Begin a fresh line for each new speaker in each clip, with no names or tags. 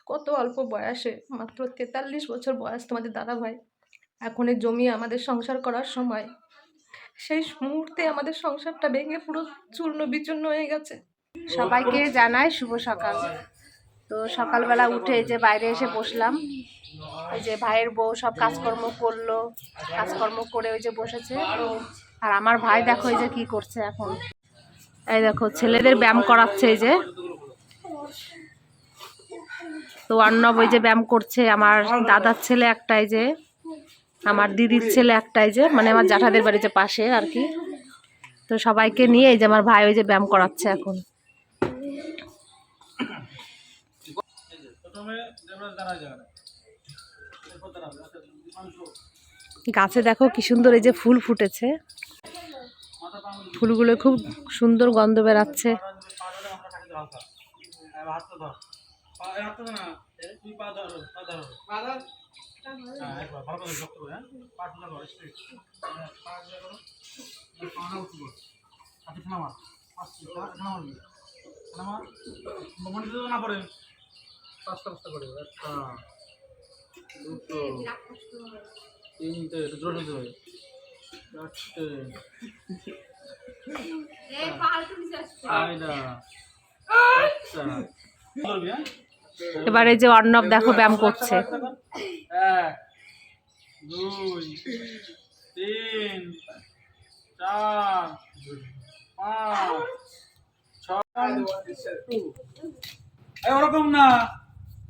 কত অল্প বয়সে, মাত্র 43 বছর বয়স তোমাদের দাদা ভাই এখন জমি আমাদের সংসার করার সময়, সেই মুহূর্তে আমাদের সংসারটা ভেঙে পুরো চূর্ণ বিচূর্ণ হয়ে গেছে। সবাইকে জানাই শুভ সকাল। তো সকালবেলা উঠে যে বাইরে এসে বসলাম, ওই যে ভাইয়ের বউ সব কাজকর্ম করলো, কাজকর্ম করে ওই যে বসেছে। আর আমার ভাই দেখো এই যে কি করছে এখন, এই দেখো ছেলেদের ব্যায়াম করাচ্ছে। এই যে তো অর্ণব ওই যে ব্যায়াম করছে, আমার দাদার ছেলে একটাই, যে আমার দিদির ছেলে একটাই, যে মানে আমার জ্যাঠাদের বাড়িতে পাশে আর কি। তো সবাইকে নিয়ে এই যে আমার ভাই ওই যে ব্যায়াম করাচ্ছে এখন। গাছে দেখো কি সুন্দর এই যে ফুল ফুটেছে, ফুলগুলো খুব সুন্দর গন্ধ বেরাচ্ছে। এবারে যে অর্ণব দেখো ব্যায়াম করছে। 1 2 3 4 5 6 ওরকম না,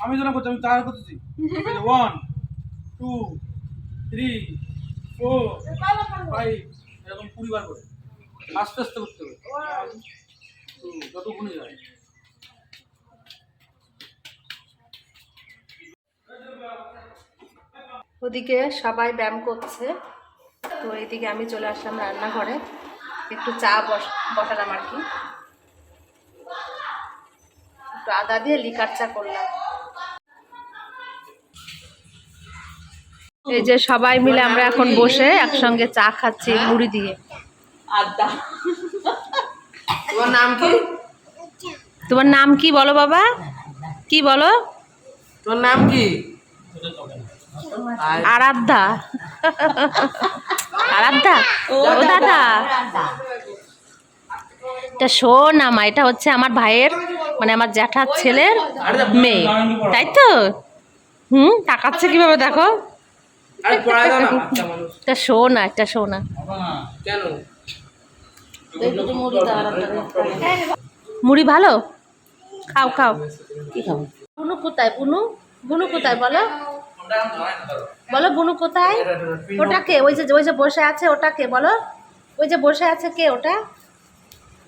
আমি যেন করছি আমি তার করতেছি। 1 2 3 4 5 এরকম 20 বার করে আস্তে আস্তে করতে হবে, যতক্ষণ যায়। ওদিকে সবাই ব্যায়াম করছে, তো এইদিকে আমি চলে আসলাম রান্নাঘরে, একটু চা বসালাম আর কি, একটু আদা দিয়ে লিকার চা করলাম। এই যে সবাই মিলে আমরা এখন বসে একসঙ্গে চা খাচ্ছি মুড়ি দিয়ে। আদা। তোমার নাম কি? তোমার নাম কি বলো বাবা, কি বলো? তোমার নাম কি? আরাধ্যা। আরাধ্যা ও দাদা, এটা শোন আমা, এটা হচ্ছে আমার ভাইয়ের মানে আমার জ্যাঠার ছেলের মেয়ে, তাই তো? তাকাচ্ছে কিভাবে দেখো। এটা শোনা, এটা শোনা। মুড়ি ভালো, খাও খাও। কি খাও? বুনু কোথায়? বুনু, বুনু কোথায় বলো, বলো বুনু কোথায়? ওটা কে? ওই যে বসে আছে ওটা কে বলো? ওই যে বসে আছে কে ওটা?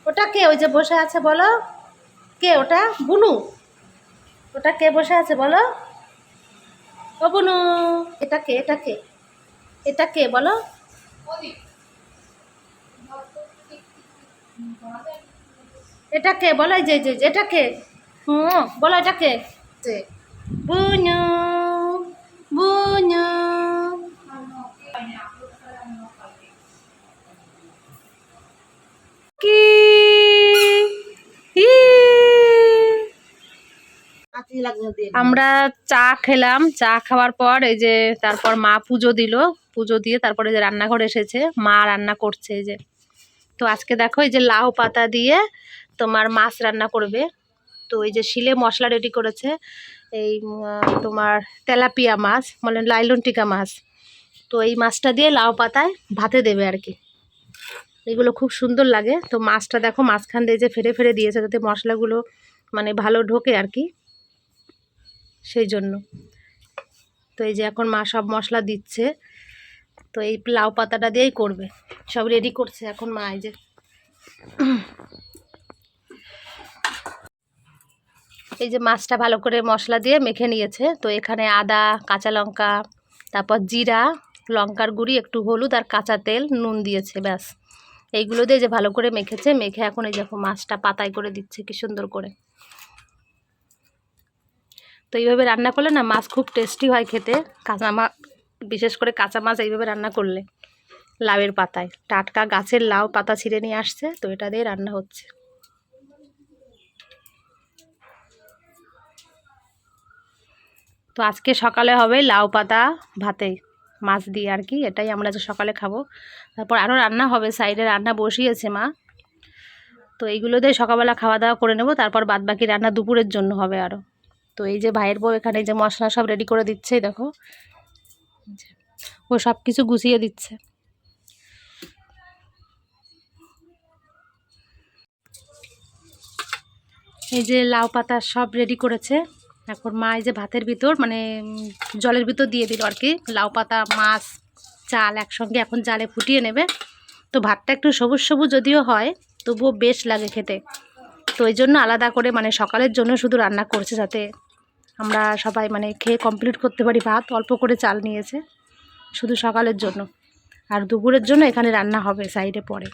ওটা কে ওই যে বসে আছে বলো? কে ওটা? বুনু। ওটা কে বসে আছে বলো? ও বুনু, এটা কে? এটা কে? এটা কে বলো? এটা কে বলো? এই যে এটা কে? বলো এটা কে? বুনু, বুনু। কি আমরা চা খেলাম, চা খাওয়ার পর এই যে তারপর মা পুজো দিল, পুজো দিয়ে তারপরে যে রান্নাঘরে এসেছে, মা রান্না করছে। এই যে তো আজকে দেখো এই যে লাউ পাতা দিয়ে তোমার মাছ রান্না করবে। তো এই যে শিলে মশলা রেডি করেছে, এই তোমার তেলাপিয়া মাছ মানে লাইলন টিকা মাছ। তো এই মাছটা দিয়ে লাউ পাতায় ভাতে দেবে আর কি, এগুলো খুব সুন্দর লাগে। তো মাছটা দেখো মাঝখান দিয়ে যে ফেরে ফেরে দিয়েছে যাতে মশলাগুলো মানে ভালো ঢোকে আর কি, সেই জন্য। তো এই যে এখন মা সব মশলা দিচ্ছে, তো এই লাউ পাতাটা দিয়েই করবে, সব রেডি করছে এখন মা। এই যে এই যে মাছটা ভালো করে মশলা দিয়ে মেখে নিয়েছে। তো এখানে আদা, কাঁচা লঙ্কা, তারপর জিরা, লঙ্কার গুঁড়ি, একটু হলুদ আর কাঁচা তেল, নুন দিয়েছে, ব্যাস এইগুলো দিয়ে যে ভালো করে মেখেছে। মেখে এখন এই দেখো মাছটা পাতায় করে দিচ্ছে কি সুন্দর করে। তো এইভাবে রান্না করলে না মাছ খুব টেস্টি হয় খেতে, কাঁচা মাছ, বিশেষ করে কাঁচা মাছ এইভাবে রান্না করলে লাউয়ের পাতায়। টাটকা গাছের লাউ পাতা ছিঁড়ে নিয়ে আসছে, তো এটা দিয়ে রান্না হচ্ছে। তো আজকে সকালে হবে লাউ পাতা ভাতে মাছ দিয়ে আর কি, এটাই আমরা যে সকালে খাবো। তারপর আরও রান্না হবে, সাইডে রান্না বসিয়েছে মা। তো এইগুলো দিয়ে সকালবেলা খাওয়া দাওয়া করে নেব, তারপর বাদবাকি রান্না দুপুরের জন্য হবে আরও। তো এই যে ভাইয়ের বউ এখানে যে মশলা সব রেডি করে দিচ্ছে, দেখো ও সব কিছু গুছিয়ে দিচ্ছে। এই যে লাউ পাতা সব রেডি করেছে। এখন মা এই যে ভাতের ভিতর মানে জলের ভিতর দিয়ে দিল আর কি, লাউ পাতা মাছ চাল একসঙ্গে এখন জালে ফুটিয়ে নেবে। তো ভাতটা একটু সবুজ সবুজ যদিও হয়, তবুও বেশ লাগে খেতে। তো এই জন্য আলাদা করে মানে সকালের জন্য শুধু রান্না করছে, যাতে আমরা সবাই মানে খেয়ে কমপ্লিট করতে পারি। ভাত অল্প করে চাল নিয়েছে শুধু সকালের জন্য, আর দুপুরের জন্য এখানে রান্না হবে সাইডে পরে।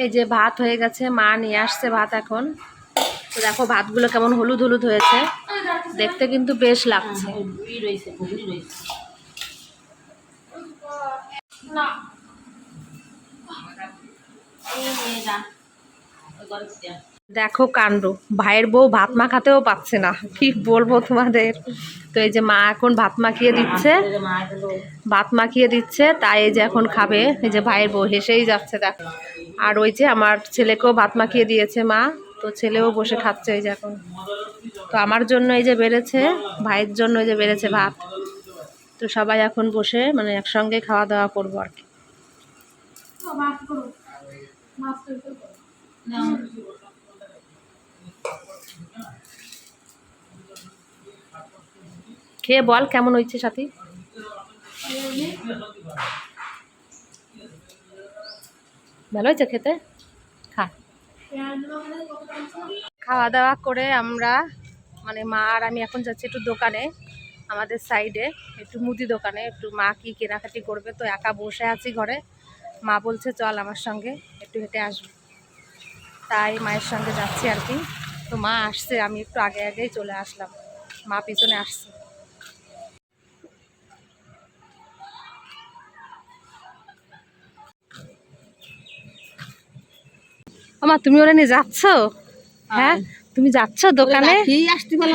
এই যে ভাত হয়ে গেছে, মা নিয়ে আসছে ভাত এখন। তো দেখো ভাতগুলো কেমন হলুদ হলুদ হয়েছে, দেখতে কিন্তু বেশ লাগছে। দেখো কাণ্ড, ভাইয়ের বউ ভাত মাখাতেও পাচ্ছে না, কি বলবো তোমাদের। তো এই যে মা এখন ভাত মাখিয়ে দিচ্ছে, তাই এই যে এখন খাবে। এই যে ভাইয়ের বউ হেসেই যাচ্ছে দেখো। আর ওই যে আমার ছেলেকেও ভাত মাখিয়ে দিয়েছে মা, তো ছেলেও বসে খাচ্ছে এই যে এখন। তো আমার জন্য এই যে বেড়েছে, ভাইয়ের জন্য এই যে বেড়েছে ভাত। তো সবাই এখন বসে মানে একসঙ্গে খাওয়া দাওয়া করবো আর কি। খেয়ে বল কেমন হয়েছে সাথী। ভালো হয়েছে খেতে, খা। খাওয়া দাওয়া করে আমরা মানে মা আর আমি এখন যাচ্ছি একটু দোকানে, আমাদের সাইডে একটু মুদি দোকানে, একটু মা কি কেনাকাটি করবে। তো একা বসে আছি ঘরে, মা বলছে চল আমার সঙ্গে একটু হেঁটে আসবো, তাই মায়ের সঙ্গে যাচ্ছি আর কি। তো মা আসছে, আমি একটু আগে আগেই চলে আসলাম, মা পিছনে আসছে। আমা তুমি ওরা নিয়ে যাচ্ছ? হ্যাঁ তুমি যাচ্ছ দোকানে?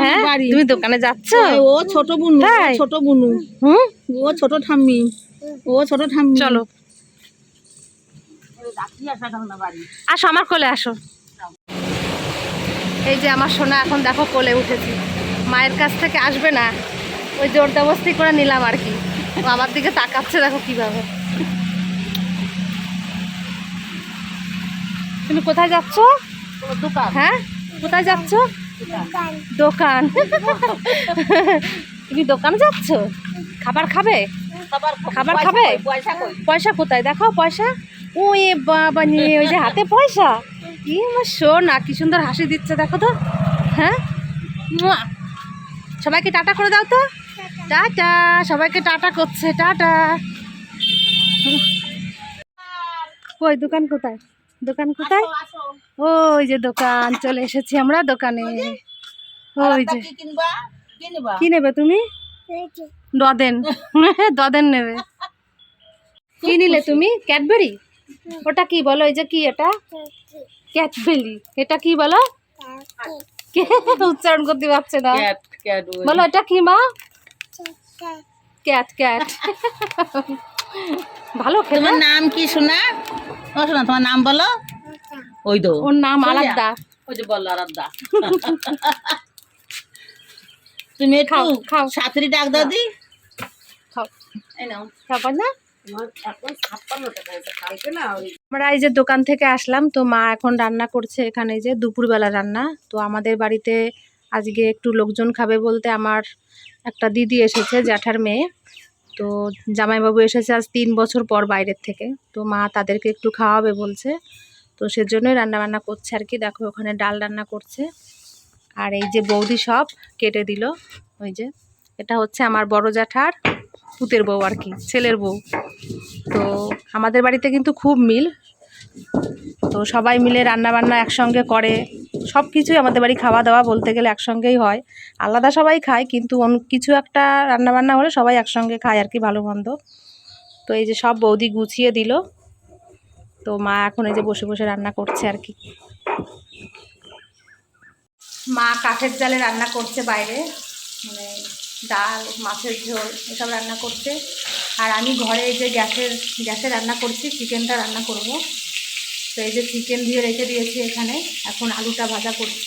হ্যাঁ তুমি দোকানে যাচ্ছ?
ও ছোট বুনু, ছোট বুনু, ও ছোট ঠাম্মি, ও ছোট ঠাম্মি।
চলো আসো আমার কোলে আসো। এই যে আমার সোনা এখন দেখো কোলে উঠেছি, মায়ের কাছ থেকে আসবে না, ওই জোর জবরদস্তি করে নিলাম আর কি। ও আমার দিকে তাকাচ্ছে দেখো কিভাবে। তুমি কোথায় যাচ্ছ? হ্যাঁ কোথায় যাচ্ছ? দোকান। তুমি দোকান যাচ্ছ? খাবার খাবে? খাবার খাবে? পয়সা কোথায় দেখাও পয়সা। ওই বাবা নিয়ে ওই যে হাতে পয়সা, কি আমার সোনা কি সুন্দর হাসি দিচ্ছে দেখো তো। হ্যাঁ সবাইকে টাটা করে দাও তো, টাটা, সবাইকে টাটা করছে, টাটা। ওই দোকান কোথায়, দোকান কোথায়? ওই যে দোকান, চলে এসেছি আমরা দোকানে। ওই যে কি নেবে তুমি? দদেন। দদেন নেবে। কি নিলে তুমি? ক্যাডবেরি? ওটা কি বলো, এই যে কি এটা? ক্যাডবেরি। এটা কি বলো? উচ্চারণ করতে পারছে না, বলো এটা কি মা? Cat, cat. ভালো খেতে।
তোমার নাম কি শোনা? ও শোনা তোমার নাম বলো। ওই তো
ওর নাম আরাধ্যা।
ওই যে বললো আরাধ্যা। তুমি একটু
খাও
সাথী ডাক দাও দি।
খাও
এই নাও
খাবার না।
এখন 56 টাকা হয়েছে, কালকে না
আমরা এই যে দোকান থেকে আসলাম, তো মা এখন রান্না করছে এখানে যে দুপুরবেলা রান্না। তো আমাদের বাড়িতে আজকে একটু লোকজন খাবে বলতে আমার একটা দিদি এসেছে, জ্যাঠার মেয়ে। তো জামাইবাবু এসেছে আজ 3 বছর পর বাইরের থেকে, তো মা তাদেরকে একটু খাওয়াবে বলছে, তো সেজন্যই রান্নাবান্না করছে আর কি। দেখো ওখানে ডাল রান্না করছে, আর এই যে বৌদি সব কেটে দিল। ওই যে এটা হচ্ছে আমার বড় জ্যাঠার পুতের বউ আর কি, ছেলের বউ। তো আমাদের বাড়িতে কিন্তু খুব মিল, তো সবাই মিলে রান্নাবান্না একসঙ্গে করে, সব কিছুই আমাদের বাড়ি খাওয়া দাওয়া বলতে গেলে একসঙ্গেই হয়। আলাদা সবাই খায়, কিন্তু কিছু একটা রান্নাবান্না হলে সবাই একসঙ্গে খায় আর কি, ভালো মন্দ। তো এই যে সব বৌদি গুছিয়ে দিল, তো মা এখন এই যে বসে বসে রান্না করছে আর কি। মা কাঠের জালে রান্না করছে বাইরে, মানে ডাল, মাছের ঝোল এসব রান্না করছে। আর আমি ঘরে এই যে গ্যাসে রান্না করছি, চিকেনটা রান্না করব। তো এই যে চিকেন দিয়ে রেখে দিয়েছি এখানে, এখন আলুটা ভাজা করছি।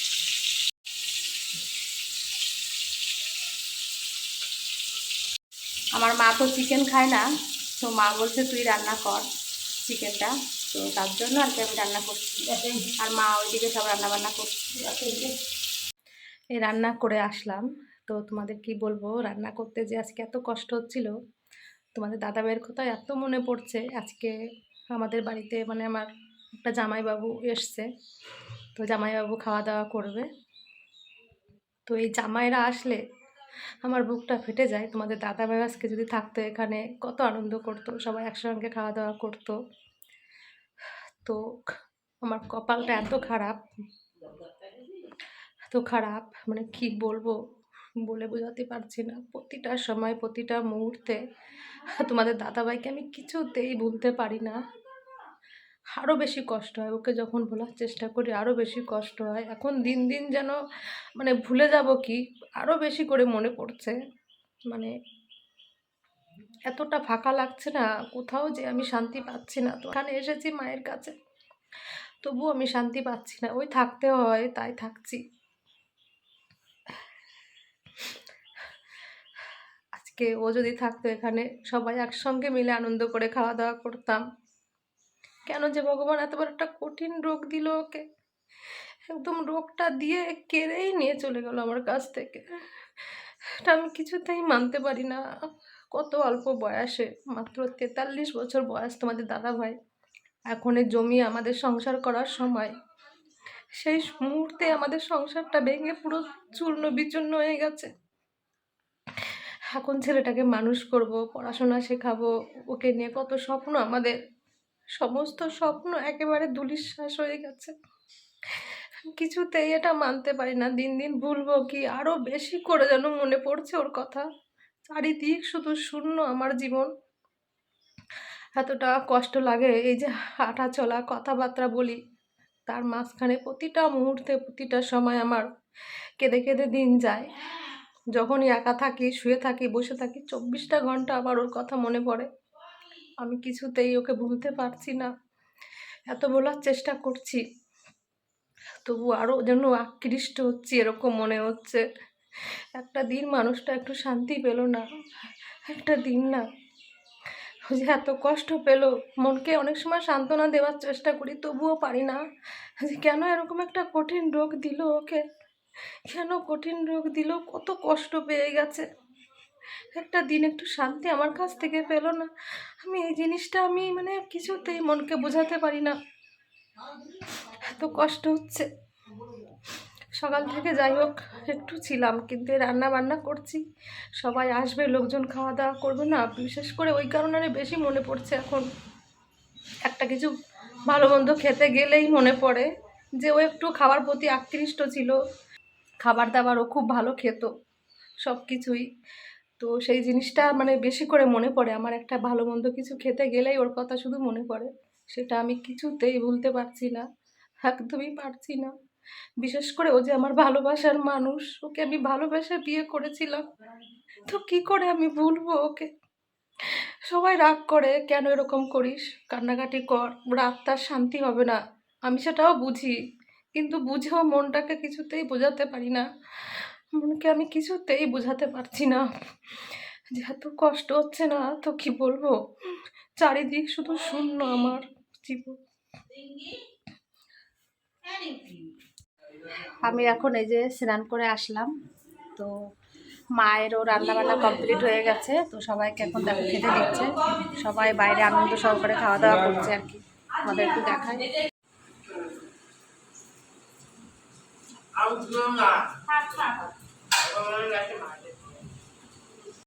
আমার মা তো চিকেন খায় না, তো মা বলছে তুই রান্না কর চিকেনটা, তো তার জন্য আর কি আমি রান্না করছি। আর মা ওইদিকে সব রান্না বান্না করছে। এই রান্না করে আসলাম। তো তোমাদের কি বলবো, রান্না করতে যে আজকে এত কষ্ট হচ্ছিল। তোমাদের দাদা ভাইয়ের কথা এত মনে পড়ছে। আজকে আমাদের বাড়িতে মানে আমার একটা জামাইবাবু এসছে, তো জামাইবাবু খাওয়া দাওয়া করবে। তো এই জামাইরা আসলে আমার বুকটা ফেটে যায়। তোমাদের দাদা ভাই আজকে যদি থাকতো এখানে, কত আনন্দ করতো, সবাই একসঙ্গে খাওয়া দাওয়া করতো। তো আমার কপালটা এত খারাপ, এত খারাপ, মানে কি বলবো, বলে বোঝাতে পারছি না। প্রতিটা সময়, প্রতিটা মুহূর্তে তোমাদের দাদাভাইকে আমি কিছুতেই ভুলতে পারি না। আরও বেশি কষ্ট হয়, ওকে যখন ভোলার চেষ্টা করি আরও বেশি কষ্ট হয়। এখন দিন দিন যেন মানে ভুলে যাব কি, আরও বেশি করে মনে পড়ছে। মানে এতটা ফাঁকা লাগছে না, কোথাও যে আমি শান্তি পাচ্ছি না। তো এখানে এসেছি মায়ের কাছে, তবুও আমি শান্তি পাচ্ছি না। ওই থাকতে হয় তাই থাকছি। আজকে ও যদি থাকতো এখানে, সবাই একসঙ্গে মিলে আনন্দ করে খাওয়া দাওয়া করতাম। কেন যে ভগবান এত বড় একটা কঠিন রোগ দিল ওকে, একদম রোগটা দিয়ে কেড়েই নিয়ে চলে গেল আমার কাছ থেকে। এটা আমি কিছুতেই মানতে পারি না। কত অল্প বয়সে, মাত্র 43 বছর বয়স তোমাদের দাদা ভাই। এখন এই জমি আমাদের সংসার করার সময়, সেই মুহূর্তে আমাদের সংসারটা ভেঙে পুরো চূর্ণ বিচূর্ণ হয়ে গেছে। এখন ছেলেটাকে মানুষ করব, পড়াশোনা শেখাবো, ওকে নিয়ে কত স্বপ্ন আমাদের, সমস্ত স্বপ্ন একেবারে ধূলিসাৎ হয়ে গেছে। কিছুতেই এটা মানতে পারি না। দিন দিন ভুলবো কি, আরো বেশি করে যেন মনে পড়ছে ওর কথা। চারিদিক শুধু শূন্য আমার জীবন। এতটা কষ্ট লাগে, এই যে হাঁটা চলা, কথাবার্তা বলি, তার মাঝখানে প্রতিটা মুহূর্তে, প্রতিটা সময় আমার কেঁদে কেঁদে দিন যায়। যখনই একা থাকি, শুয়ে থাকি, বসে থাকি, 24টা ঘন্টা আবার ওর কথা মনে পড়ে। আমি কিছুতেই ওকে ভুলতে পারছি না। এত বলার চেষ্টা করছি, তবু আরও যেন আকৃষ্ট হচ্ছি, এরকম মনে হচ্ছে। একটা দিন মানুষটা একটু শান্তি পেল না, একটা দিন না। ও যে এত কষ্ট পেল, মনকে অনেক সময় সান্ত্বনা দেওয়ার চেষ্টা করি, তবুও পারি না। যে কেন এরকম একটা কঠিন রোগ দিল ওকে, কেন কঠিন রোগ দিল, কত কষ্ট পেয়ে গেছে। একটা দিন একটু শান্তি আমার কাছ থেকে পেল না। আমি এই জিনিসটা আমি মানে কিছুতেই মনকে বোঝাতে পারি না, এত কষ্ট হচ্ছে। সকাল থেকে যাই হোক একটু ছিলাম, কিন্তু রান্না বান্না করছি, সবাই আসবে, লোকজন খাওয়া দাওয়া করবে না, বিশেষ করে ওই কারণে বেশি মনে পড়ছে এখন। একটা কিছু ভালো মন্দ খেতে গেলেই মনে পড়ে যে ও একটু খাবার প্রতি আকৃষ্ট ছিল, খাবার দাবার ও খুব ভালো খেত, সব কিছুই। তো সেই জিনিসটা মানে বেশি করে মনে পড়ে আমার। একটা ভালো মন্দ কিছু খেতে গেলেই ওর কথা শুধু মনে পড়ে। সেটা আমি কিছুতেই ভুলতে পারছি না, একদমই পারছি না। বিশেষ করে ও যে আমার ভালোবাসার মানুষ, ওকে আমি ভালোবেসে বিয়ে করেছিলাম, তো কি করে আমি ভুলবো ওকে। সবাই রাগ করে, কেন এরকম করিস, কান্নাকাটি কর, রাত তার শান্তি হবে না। আমি সেটাও বুঝি, কিন্তু বুঝেও মনটাকে কিছুতেই বোঝাতে পারি না। মনকে আমি কিছুতেই বোঝাতে পারছি না যে এত কষ্ট হচ্ছে না, তো কি বলবো, চারিদিক শুধু শূন্য আমার জীবন। আমি এখন এই যে স্নান করে আসলাম, তো মায়েরও রান্নাবান্না কমপ্লিট হয়ে গেছে। তো সবাইকে এখন দেখো খেতে দিচ্ছে, সবাই বাইরে আনন্দ সহকারে খাওয়া দাওয়া করছে আর কি। আমাদের একটু দেখায়।